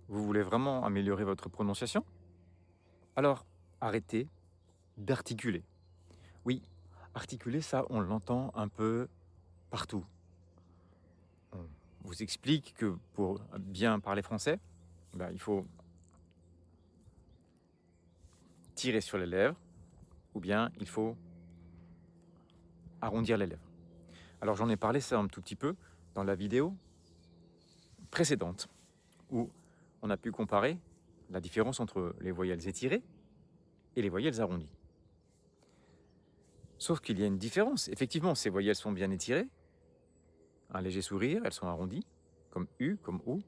Vous voulez vraiment améliorer votre prononciation? Alors, arrêtez d'articuler. Oui, articuler, ça, on l'entend un peu partout. On vous explique que pour bien parler français, il faut tirer sur les lèvres ou bien il faut arrondir les lèvres. Alors j'en ai parlé ça un tout petit peu dans la vidéo précédente où on a pu comparer la différence entre les voyelles étirées et les voyelles arrondies. Sauf qu'il y a une différence. Effectivement, ces voyelles sont bien étirées, un léger sourire, elles sont arrondies, comme U, comme OU.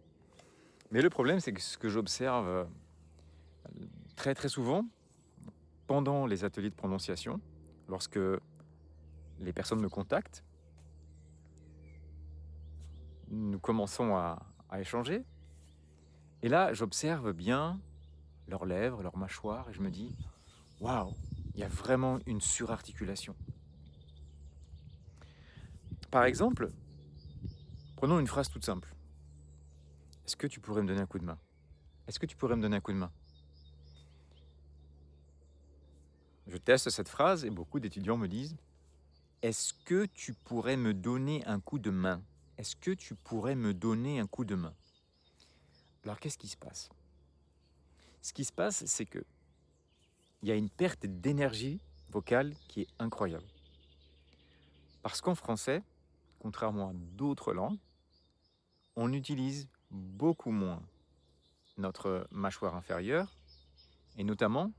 Mais le problème, c'est que ce que j'observe très très souvent pendant les ateliers de prononciation, lorsque les personnes me contactent, nous commençons à échanger. Et là, j'observe bien leurs lèvres, leurs mâchoires, et je me dis, waouh, il y a vraiment une surarticulation. Par exemple, prenons une phrase toute simple. Est-ce que tu pourrais me donner un coup de main? Est-ce que tu pourrais me donner un coup de main? Je teste cette phrase et beaucoup d'étudiants me disent, est-ce que tu pourrais me donner un coup de main? Est-ce que tu pourrais me donner un coup de main? Alors qu'est-ce qui se passe? Ce qui se passe, c'est que il y a une perte d'énergie vocale qui est incroyable. Parce qu'en français, contrairement à d'autres langues, on utilise beaucoup moins notre mâchoire inférieure et notamment,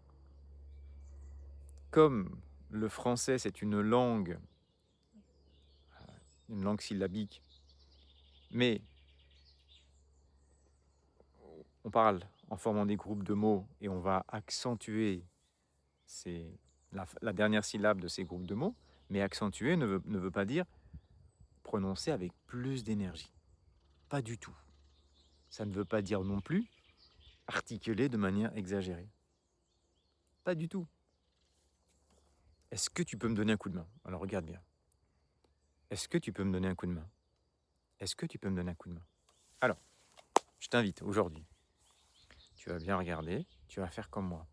comme le français c'est une langue syllabique, mais on parle en formant des groupes de mots et on va accentuer la dernière syllabe de ces groupes de mots, mais accentuer ne veut pas dire prononcer avec plus d'énergie. Pas du tout. Ça ne veut pas dire non plus articuler de manière exagérée. Pas du tout. Est-ce que tu peux me donner un coup de main? Alors regarde bien. Est-ce que tu peux me donner un coup de main? Est-ce que tu peux me donner un coup de main? Alors, je t'invite aujourd'hui. Tu vas bien regarder, tu vas faire comme moi.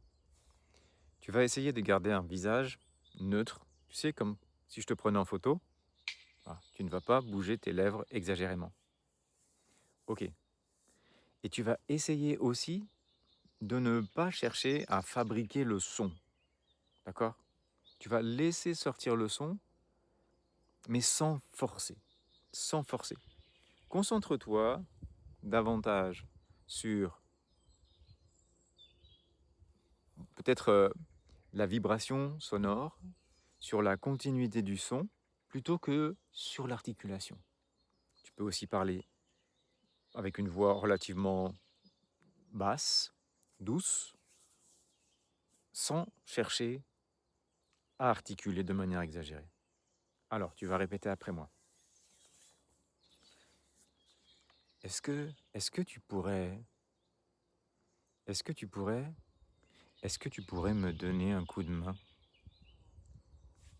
Tu vas essayer de garder un visage neutre. Tu sais, comme si je te prenais en photo. Ah, tu ne vas pas bouger tes lèvres exagérément. Ok. Et tu vas essayer aussi de ne pas chercher à fabriquer le son. D'accord? Tu vas laisser sortir le son, mais sans forcer. Sans forcer. Concentre-toi davantage sur peut-être la vibration sonore, sur la continuité du son, plutôt que sur l'articulation. Tu peux aussi parler avec une voix relativement basse, douce, sans chercher à articuler de manière exagérée. Alors, tu vas répéter après moi. Est-ce que tu pourrais, est-ce que tu pourrais, est-ce que tu pourrais me donner un coup de main?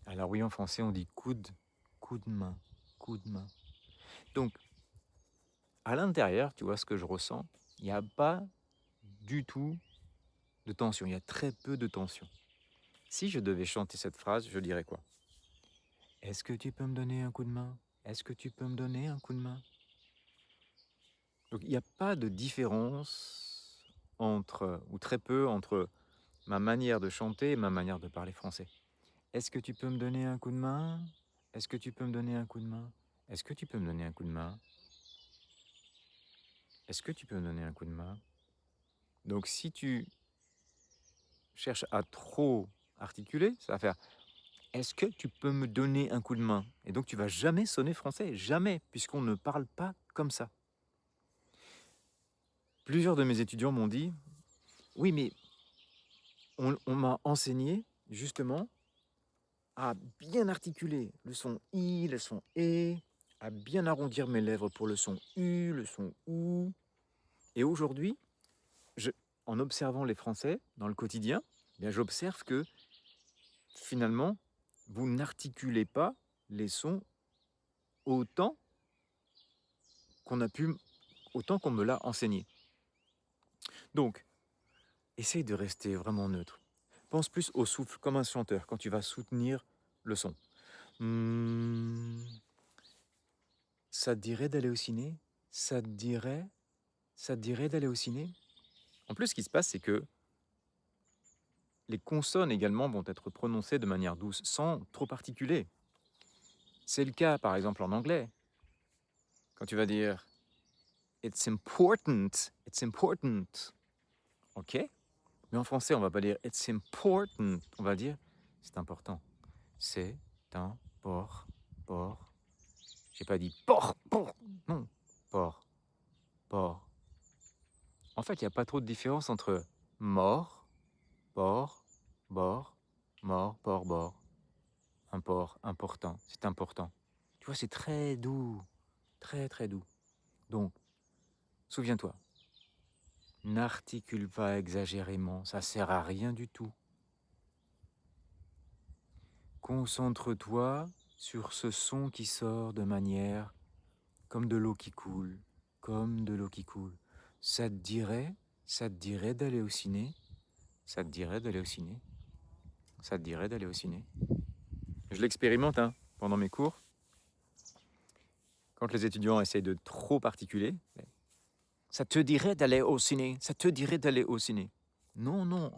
Alors oui, en français, on dit coude, coup de main, coup de main. Donc, à l'intérieur, tu vois ce que je ressens, il n'y a pas du tout de tension, il y a très peu de tension. Si je devais chanter cette phrase, je dirais quoi? Est-ce que tu peux me donner un coup de main? Est-ce que tu peux me donner un coup de main? Donc il n'y a pas de différence entre, ou très peu, entre ma manière de chanter et ma manière de parler français. Est-ce que tu peux me donner un coup de main? Est-ce que tu peux me donner un coup de main? Est-ce que tu peux me donner un coup de main? Est-ce que tu peux me donner un coup de main? Donc si tu cherches à trop articuler, ça va faire est-ce que tu peux me donner un coup de main? Et donc tu vas jamais sonner français, jamais, puisqu'on ne parle pas comme ça. Plusieurs de mes étudiants m'ont dit oui, mais on m'a enseigné justement à bien articuler le son I, le son E, à bien arrondir mes lèvres pour le son U, le son OU. Et aujourd'hui, en observant les Français dans le quotidien, eh bien, j'observe que finalement, vous n'articulez pas les sons autant qu'on a pu, autant qu'on me l'a enseigné. Donc, essaye de rester vraiment neutre. Pense plus au souffle, comme un chanteur, quand tu vas soutenir le son. Hmm, ça te dirait d'aller au ciné? Ça te dirait? Ça te dirait d'aller au ciné? En plus, ce qui se passe, c'est que les consonnes également vont être prononcées de manière douce, sans trop articuler. C'est le cas, par exemple, en anglais. Quand tu vas dire It's important, it's important. OK? Mais en français, on va pas dire It's important. On va dire c'est important. C'est un port. J'ai pas dit port. Non, port, port. En fait, il n'y a pas trop de différence entre mort, port, bord, mort, port, bord. Un port, important, c'est important. Tu vois, c'est très doux, très très doux. Donc, souviens-toi, n'articule pas exagérément, ça sert à rien du tout. Concentre-toi sur ce son qui sort de manière comme de l'eau qui coule, comme de l'eau qui coule. Ça te dirait d'aller au ciné? Ça te dirait d'aller au ciné? Ça te dirait d'aller au ciné? Je l'expérimente pendant mes cours. Quand les étudiants essayent de trop articuler, ça te dirait d'aller au ciné? Ça te dirait d'aller au ciné? Non, non,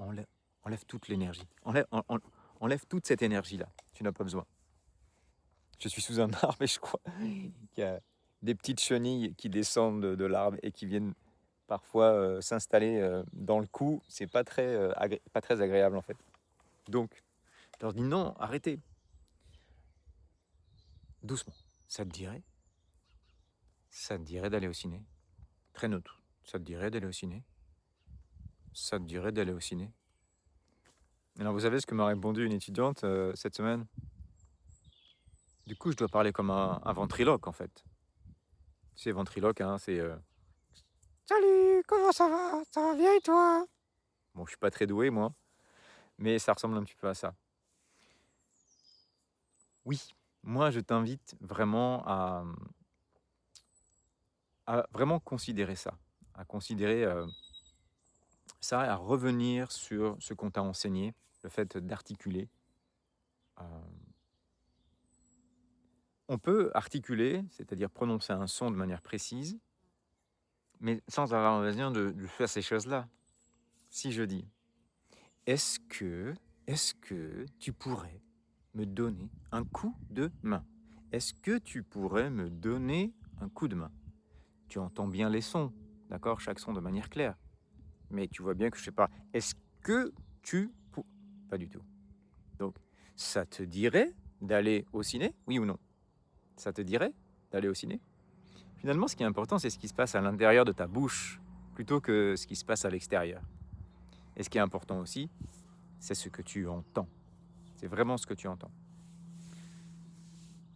enlève toute l'énergie. Enlève toute cette énergie-là. Tu n'as pas besoin. Je suis sous un arbre et je crois qu'il y a des petites chenilles qui descendent de l'arbre et qui viennent parfois s'installer dans le cou. C'est pas pas très agréable en fait. Donc, je leur dis non, arrêtez. Doucement. Ça te dirait? Ça te dirait d'aller au ciné? Très neutre. Ça te dirait d'aller au ciné? Ça te dirait d'aller au ciné? Alors, vous savez ce que m'a répondu une étudiante cette semaine? Du coup, je dois parler comme un ventriloque, en fait. Tu sais, ventriloque, c'est... Salut, comment ça va? Ça va bien et toi? Bon, je suis pas très doué, moi, mais ça ressemble un petit peu à ça. Oui, moi, je t'invite vraiment à vraiment considérer ça, à considérer ça, à revenir sur ce qu'on t'a enseigné, le fait d'articuler. Euh, on peut articuler, c'est-à-dire prononcer un son de manière précise, mais sans avoir besoin de faire ces choses-là. Si je dis, est-ce que tu pourrais me donner un coup de main? Est-ce que tu pourrais me donner un coup de main? Tu entends bien les sons, d'accord? Chaque son de manière claire. Mais tu vois bien que je sais pas. Est-ce que Pas du tout. Donc, ça te dirait d'aller au ciné? Oui ou non? Ça te dirait d'aller au ciné? Finalement, ce qui est important, c'est ce qui se passe à l'intérieur de ta bouche, plutôt que ce qui se passe à l'extérieur. Et ce qui est important aussi, c'est ce que tu entends. C'est vraiment ce que tu entends.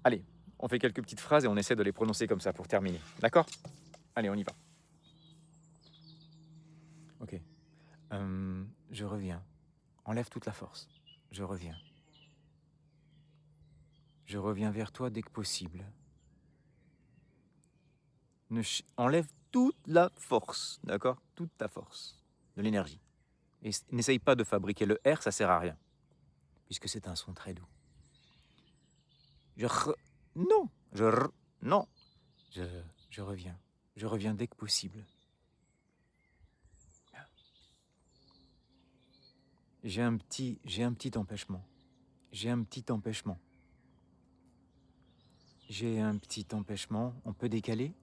Allez, on fait quelques petites phrases et on essaie de les prononcer comme ça pour terminer. D'accord? Allez, on y va. Ok. Je reviens. Enlève toute la force. Je reviens. Je reviens vers toi dès que possible. Enlève toute la force, d'accord? Toute ta force, de l'énergie. Et n'essaye pas de fabriquer le R, ça sert à rien, puisque c'est un son très doux. Non, non. Je, je reviens. Je reviens dès que possible. J'ai un petit empêchement. J'ai un petit empêchement. J'ai un petit empêchement. On peut décaler?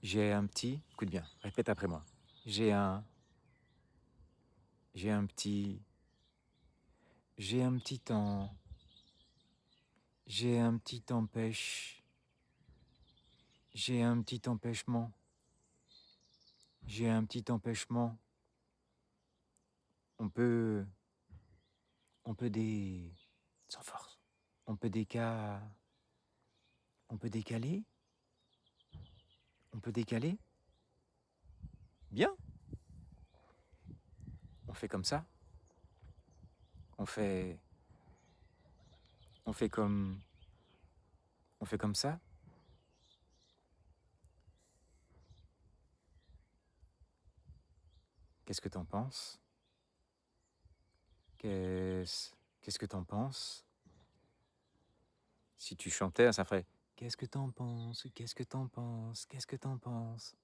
J'ai un petit... Écoute bien, répète après moi. J'ai un... J'ai un petit... J'ai un petit temps... J'ai un petit empêche... J'ai un petit empêchement. J'ai un petit empêchement. On peut... On peut Sans force. On peut On peut décaler? On peut décaler? Bien. On fait comme ça. On fait... On fait comme... On fait comme ça. Qu'est-ce que t'en penses? Qu'est-ce que t'en penses? Si tu chantais, ça ferait qu'est-ce que t'en penses? Qu'est-ce que t'en penses? Qu'est-ce que t'en penses?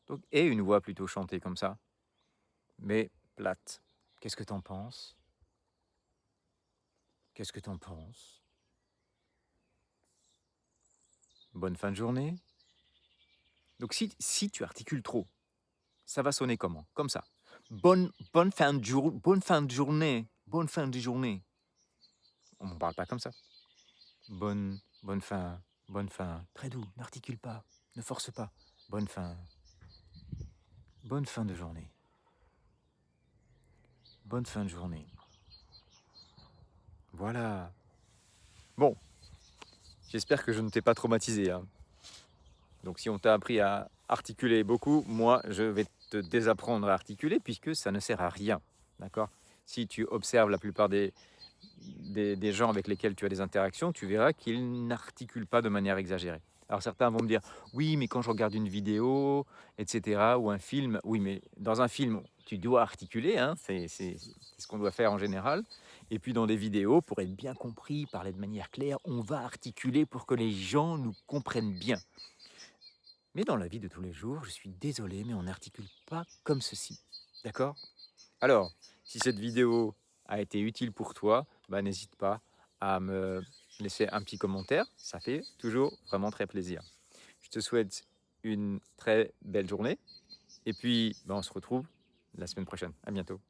Donc, et une voix plutôt chantée comme ça, mais plate. Qu'est-ce que t'en penses? Qu'est-ce que t'en penses? Bonne fin de journée. Donc, si tu articules trop, ça va sonner comment? Comme ça. Bonne fin de bonne fin de journée. Bonne fin de journée. On ne parle pas comme ça. Bonne fin. Bonne fin. Très doux. N'articule pas. Ne force pas. Bonne fin. Bonne fin de journée. Bonne fin de journée. Voilà. Bon, j'espère que je ne t'ai pas traumatisé, hein. Donc si on t'a appris à articuler beaucoup, moi je vais te désapprendre à articuler puisque ça ne sert à rien. D'accord? Si tu observes la plupart des gens avec lesquels tu as des interactions, tu verras qu'ils n'articulent pas de manière exagérée. Alors certains vont me dire, oui, mais quand je regarde une vidéo, etc., ou un film, oui, mais dans un film, tu dois articuler, hein, c'est ce qu'on doit faire en général. Et puis dans des vidéos, pour être bien compris, parler de manière claire, on va articuler pour que les gens nous comprennent bien. Mais dans la vie de tous les jours, je suis désolé, mais on n'articule pas comme ceci. D'accord? Alors, si cette vidéo a été utile pour toi, bah, n'hésite pas à me laisser un petit commentaire. Ça fait toujours vraiment très plaisir. Je te souhaite une très belle journée. Et puis, bah, on se retrouve la semaine prochaine. À bientôt.